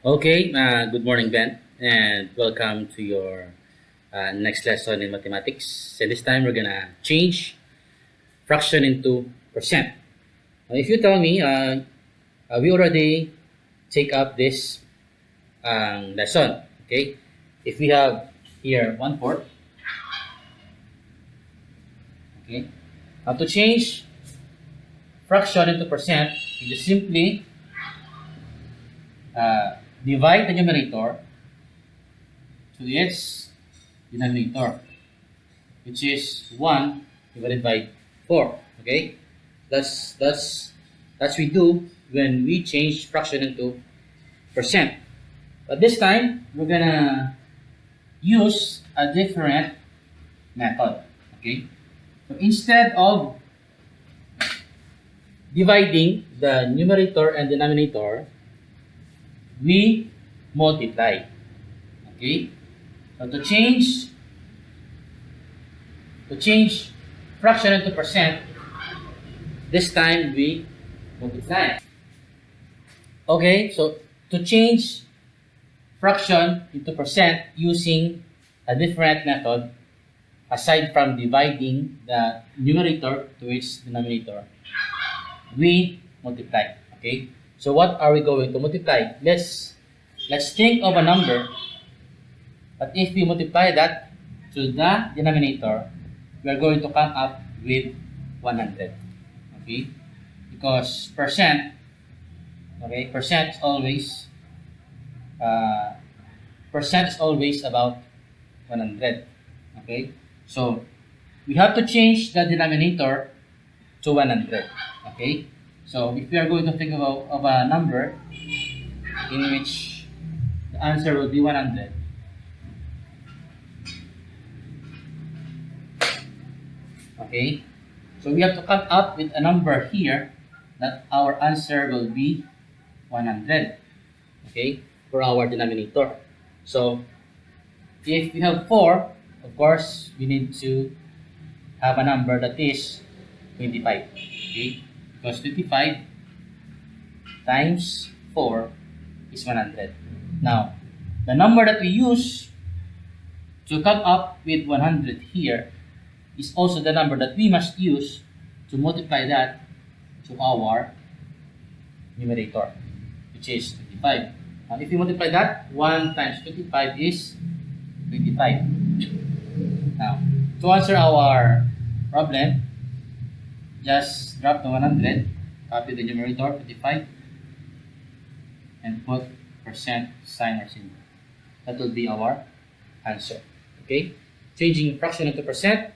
Okay, good morning, Ben, and welcome to your next lesson in mathematics. So this time we're gonna change fraction into percent. Now, if you tell me, we already take up this lesson. Okay, if we have here 1/4, okay, now to change fraction into percent, you just simply uh, divide the numerator to its denominator, which is 1 divided by 4. Okay, that's we do when we change fraction into percent. But this time we're gonna use a different method. Okay, so instead of dividing the numerator and denominator, we multiply. Okay, so to change fraction into percent, this time we multiply. Okay, so to change fraction into percent using a different method, aside from dividing the numerator to its denominator, we multiply. Okay, so what are we going to multiply? Let's think of a number, but if we multiply that to the denominator, we are going to come up with 100. Okay, because percent is always uh, about 100. Okay, so we have to change the denominator to 100. Okay, so if we are going to think of a number in which the answer will be 100, okay, so we have to come up with a number here that our answer will be 100. Okay, for our denominator. So if we have 4, of course, we need to have a number that is 25. Okay, because 25 times 4 is 100. Now, the number that we use to come up with 100 here is also the number that we must use to multiply that to our numerator, which is 25. Now, if you multiply that, 1 times 25 is 25. Now, to answer our problem, just drop the 100, copy the numerator, 25, and put percent sign or symbol. That will be our answer. Okay? Changing fraction into percent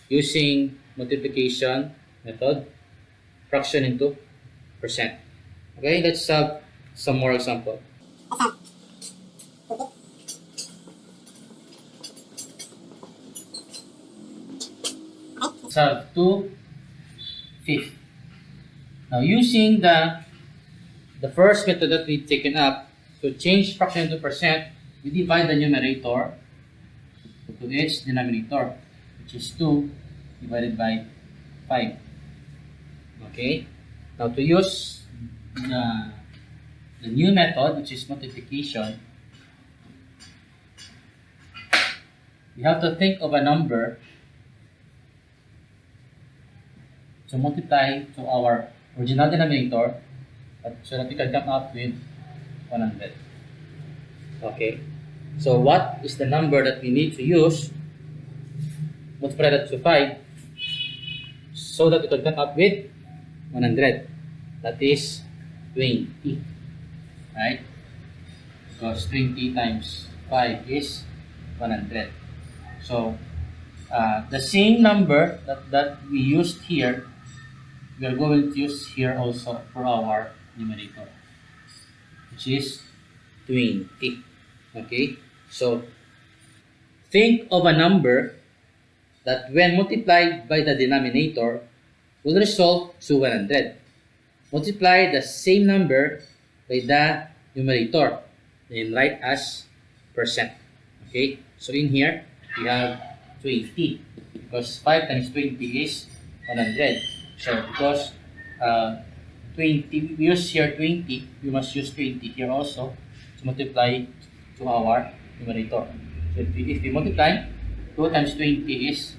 using multiplication method, fraction into percent. Okay, let's have some more example. Let's have 2/5. Now using the first method that we've taken up, to change fraction into percent, we divide the numerator to its denominator, which is 2 divided by 5. Okay, now to use the new method, which is multiplication, we have to think of a number to multiply to our original denominator, so that we can come up with 100. Okay, so what is the number that we need to use? Multiply that to 5 so that we can come up with 100. That is 20. Right? Because 20 times 5 is 100. So, the same number that we used here, we are going to use here also for our numerator, which is 20. Okay? So, think of a number that when multiplied by the denominator will result to 100. Multiply the same number by the numerator, then write as percent. Okay, so in here we have 20 because 5 times 20 is 100. So because 20, we use here 20, we must use 20 here also to multiply to our numerator. So if we multiply, 2 times 20 is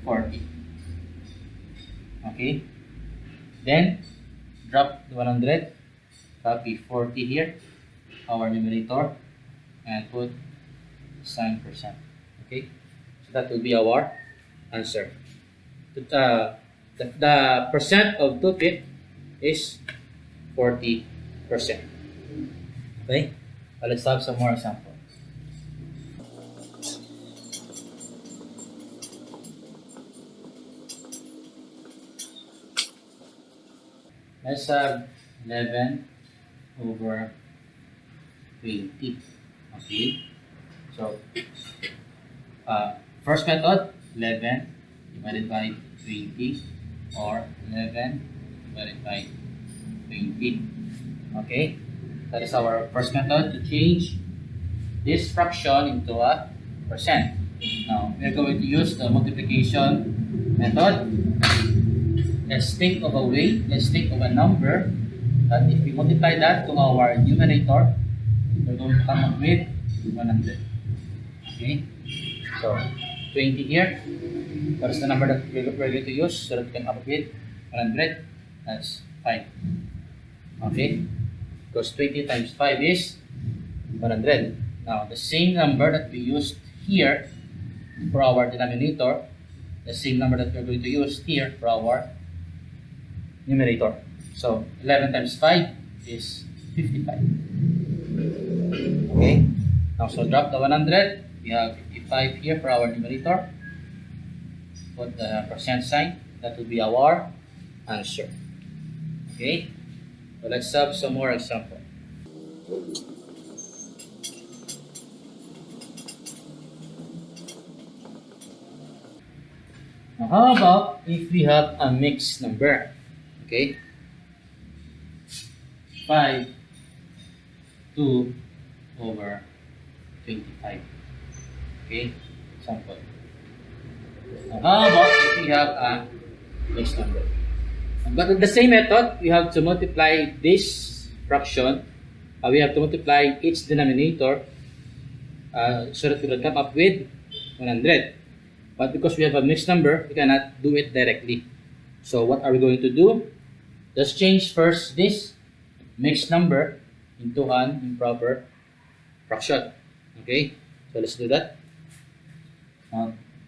40. Okay? Then, drop the 100, copy 40 here, our numerator, and put sign percent. Okay? So that will be our answer. The percent of 2/5 is 40%. Okay? Let's have some more examples. Let's have 11 over 20. Okay? So, first method, 11 divided by 20, or 11 divided by 20. Okay? That is our first method to change this fraction into a percent. Now, we're going to use the multiplication method. Let's think of a way, let's think of a number that if we multiply that to our numerator, we're going to come up with 100. Okay? So, 20 here. What is the number that we're going to use so that we can come up with 100? That's 5. Okay? Because 20 times 5 is 100. Now, the same number that we used here for our denominator, the same number that we're going to use here for our numerator. So, 11 times 5 is 55. Okay? Now, so drop the 100. We have 55 here for our numerator. Put the percent sign. That will be our answer. Okay? So, let's have some more example. Now, how about if we have a mixed number? Okay? 5, 2 over 25. Okay? Example. Now, how about if we have a mixed number? But with the same method, we have to multiply this fraction. We have to multiply its denominator so that we will come up with 100. But because we have a mixed number, we cannot do it directly. So what are we going to do? Let's change first this mixed number into an improper fraction. Okay? So let's do that.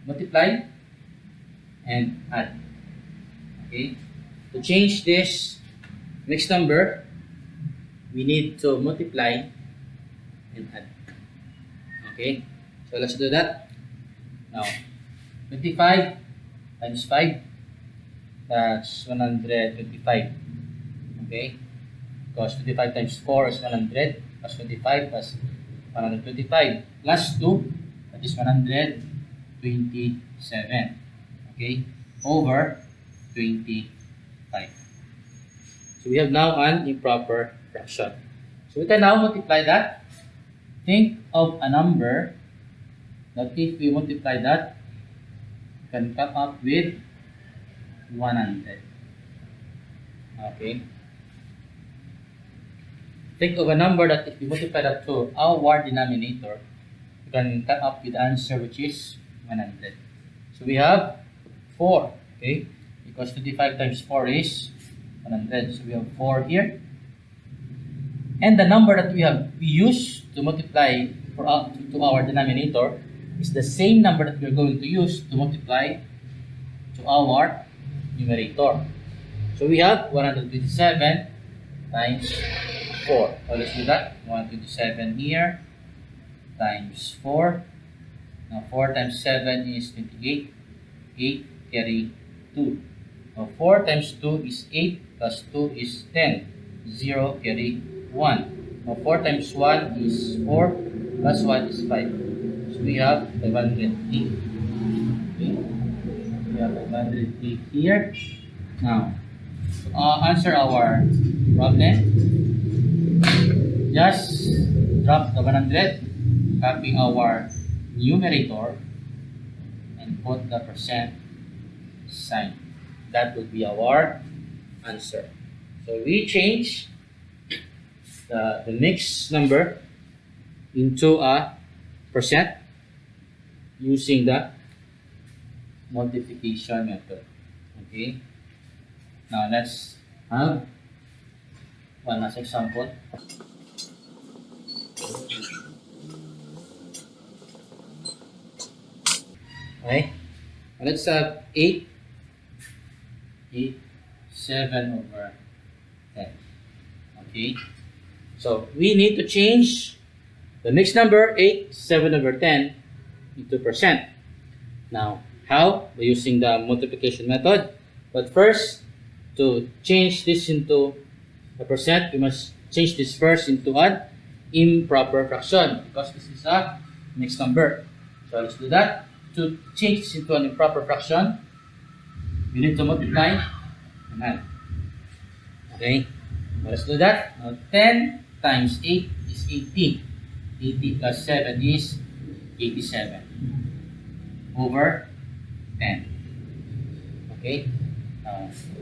Multiply and add. Okay? To change this mixed number, we need to multiply and add. Okay? So let's do that. Now, 25 times 5, that's 125. Okay? Because 25 times 4 is 100, plus 25 plus 125, plus 2, that is 127. Okay? Over 25. So we have now an improper fraction. So we can now multiply that. Think of a number that if we multiply that, we can come up with 100. Okay? Think of a number that if we multiply that to our denominator, we can come up with the answer which is 100. So we have 4. Okay? Because 25 times 4 is 100. So we have 4 here. And the number that we use to multiply to our denominator is the same number that we're going to use to multiply to our numerator. So we have 127 times 4. So let's do that. 127 here times 4. Now 4 times 7 is 28. 8 carry 2. Now 4 times 2 is 8 plus 2 is 10. 0 carry 1. Now 4 times 1 is 4 plus 1 is 5. So we have 508. Okay. We have 508 here. Now, to answer our problem, just drop the 100, copy our numerator, and put the percent sign. That would be our answer. So we change the mixed number into a percent using the multiplication method. Okay. Now let's have one last example. Okay. Let's have 8, 7 over 10. Okay. So we need to change the mixed number 8, 7 over 10 into percent. Now, how? By using the multiplication method. But first, to change this into a percent, we must change this first into an improper fraction because this is a mixed number. So let's do that. To change this into an improper fraction, we need to multiply. Ayan. Okay. So let's do that. Now 10 times 8 is 80. 80 plus 7 is 87 over 10. Okay.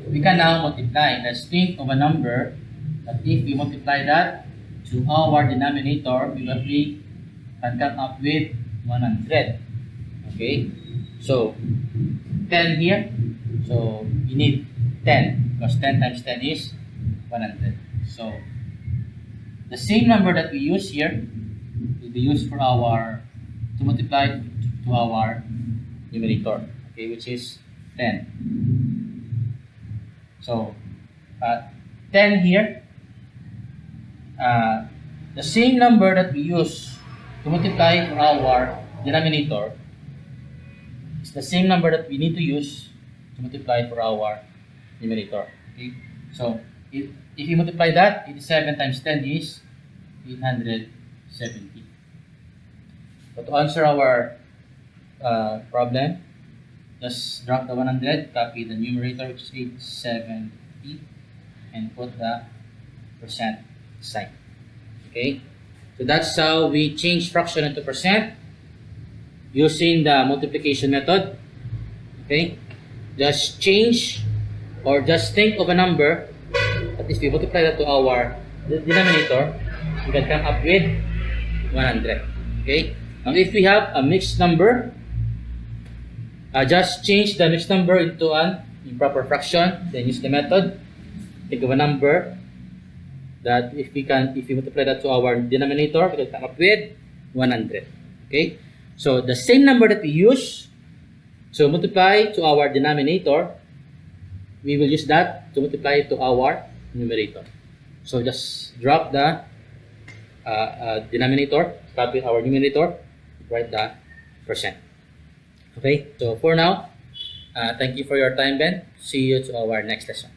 We can now multiply. Let's think of a number that if we multiply that to our denominator, we will can come up with 100. Okay. So 10 here. So we need 10 because 10 times 10 is 100. So the same number that we use here will be used for to multiply to our numerator, okay, which is 10. So 10 here, the same number that we use to multiply for our denominator is the same number that we need to use to multiply for our numerator. Okay, so if you multiply that, 87 times 10 is 870. So to answer our problem, just drop the 100, copy the numerator, which is 870, and put the percent sign. Okay, so that's how we change fraction into percent using the multiplication method. Okay, just change or just think of a number that if we multiply that to our denominator, we can come up with 100. Okay, now if we have a mixed number, just change the mixed number into an improper fraction, then use the method. Think of a number that if we multiply that to our denominator, we can come up with 100. Okay, so the same number that we use to multiply to our denominator, we will use that to multiply to our numerator. So just drop the denominator, copy our numerator, write the percent. Okay, so for now, thank you for your time, Ben. See you to our next lesson.